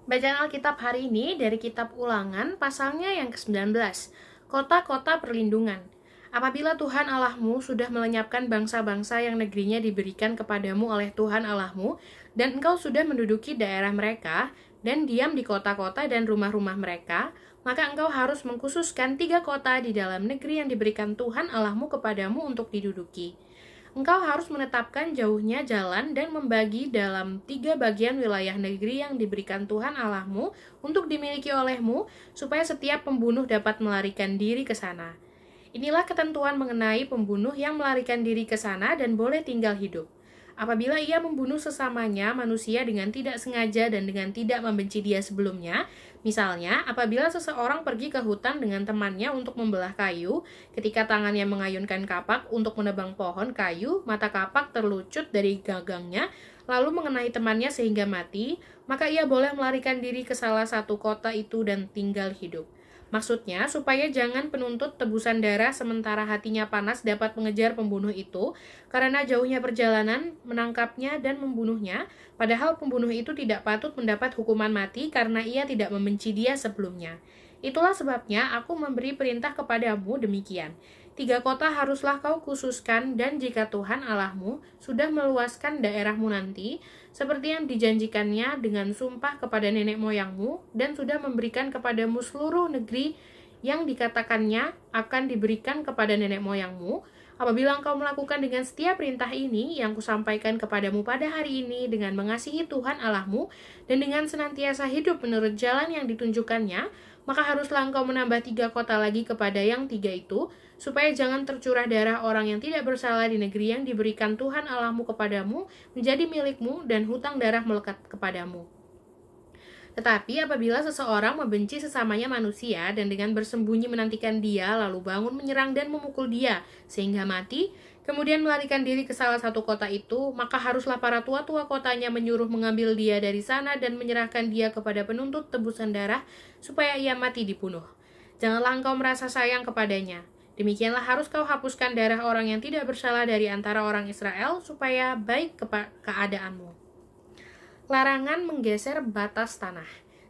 Bacaan Alkitab hari ini dari kitab Ulangan pasalnya yang ke-19, Kota-kota perlindungan. Apabila Tuhan Allahmu sudah melenyapkan bangsa-bangsa yang negerinya diberikan kepadamu oleh Tuhan Allahmu, dan engkau sudah menduduki daerah mereka, dan diam di kota-kota dan rumah-rumah mereka, maka engkau harus mengkhususkan 3 kota di dalam negeri yang diberikan Tuhan Allahmu kepadamu untuk diduduki. Engkau harus menetapkan jauhnya jalan dan membagi dalam 3 bagian wilayah negeri yang diberikan Tuhan Allahmu untuk dimiliki olehmu, supaya setiap pembunuh dapat melarikan diri ke sana. Inilah ketentuan mengenai pembunuh yang melarikan diri ke sana dan boleh tinggal hidup. Apabila ia membunuh sesamanya manusia dengan tidak sengaja dan dengan tidak membenci dia sebelumnya, misalnya apabila seseorang pergi ke hutan dengan temannya untuk membelah kayu, ketika tangannya mengayunkan kapak untuk menebang pohon kayu, mata kapak terlucut dari gagangnya, lalu mengenai temannya sehingga mati, maka ia boleh melarikan diri ke salah satu kota itu dan tinggal hidup. Maksudnya, supaya jangan penuntut tebusan darah sementara hatinya panas dapat mengejar pembunuh itu, karena jauhnya perjalanan menangkapnya dan membunuhnya, padahal pembunuh itu tidak patut mendapat hukuman mati karena ia tidak membenci dia sebelumnya. Itulah sebabnya aku memberi perintah kepadamu demikian. 3 kota haruslah kau khususkan, dan jika Tuhan Allahmu sudah meluaskan daerahmu nanti, seperti yang dijanjikannya dengan sumpah kepada nenek moyangmu, dan sudah memberikan kepadamu seluruh negeri yang dikatakannya akan diberikan kepada nenek moyangmu, apabila engkau melakukan dengan setia perintah ini yang kusampaikan kepadamu pada hari ini dengan mengasihi Tuhan Allahmu, dan dengan senantiasa hidup menurut jalan yang ditunjukkannya, maka haruslah engkau menambah 3 kota lagi kepada yang 3 itu, supaya jangan tercurah darah orang yang tidak bersalah di negeri yang diberikan Tuhan Allahmu kepadamu menjadi milikmu, dan hutang darah melekat kepadamu. Tetapi apabila seseorang membenci sesamanya manusia dan dengan bersembunyi menantikan dia, lalu bangun menyerang dan memukul dia sehingga mati, kemudian melarikan diri ke salah satu kota itu, maka haruslah para tua-tua kotanya menyuruh mengambil dia dari sana dan menyerahkan dia kepada penuntut tebusan darah supaya ia mati dibunuh. Janganlah engkau merasa sayang kepadanya. Demikianlah harus kau hapuskan darah orang yang tidak bersalah dari antara orang Israel, supaya baik keadaanmu. Larangan menggeser batas tanah.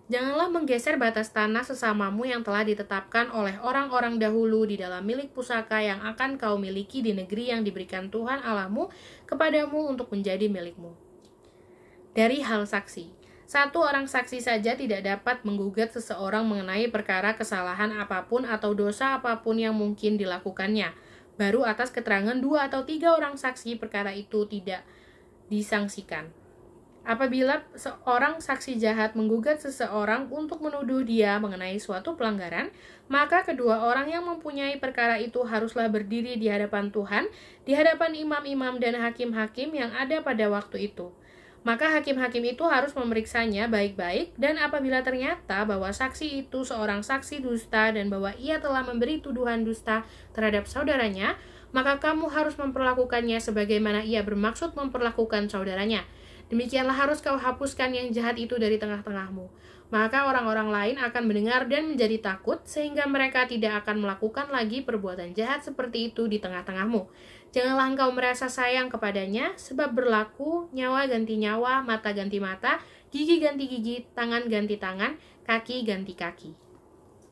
Janganlah menggeser batas tanah sesamamu yang telah ditetapkan oleh orang-orang dahulu di dalam milik pusaka yang akan kau miliki di negeri yang diberikan Tuhan Allahmu kepadamu untuk menjadi milikmu. Dari hal saksi. 1 orang saksi saja tidak dapat menggugat seseorang mengenai perkara kesalahan apapun atau dosa apapun yang mungkin dilakukannya. Baru atas keterangan 2 atau 3 orang saksi perkara itu tidak disangsikan. Apabila seorang saksi jahat menggugat seseorang untuk menuduh dia mengenai suatu pelanggaran, maka kedua orang yang mempunyai perkara itu haruslah berdiri di hadapan Tuhan, di hadapan imam-imam dan hakim-hakim yang ada pada waktu itu. Maka hakim-hakim itu harus memeriksanya baik-baik, dan apabila ternyata bahwa saksi itu seorang saksi dusta dan bahwa ia telah memberi tuduhan dusta terhadap saudaranya, maka kamu harus memperlakukannya sebagaimana ia bermaksud memperlakukan saudaranya. Demikianlah harus kau hapuskan yang jahat itu dari tengah-tengahmu. Maka orang-orang lain akan mendengar dan menjadi takut, sehingga mereka tidak akan melakukan lagi perbuatan jahat seperti itu di tengah-tengahmu. Janganlah engkau merasa sayang kepadanya, sebab berlaku nyawa ganti nyawa, mata ganti mata, gigi ganti gigi, tangan ganti tangan, kaki ganti kaki.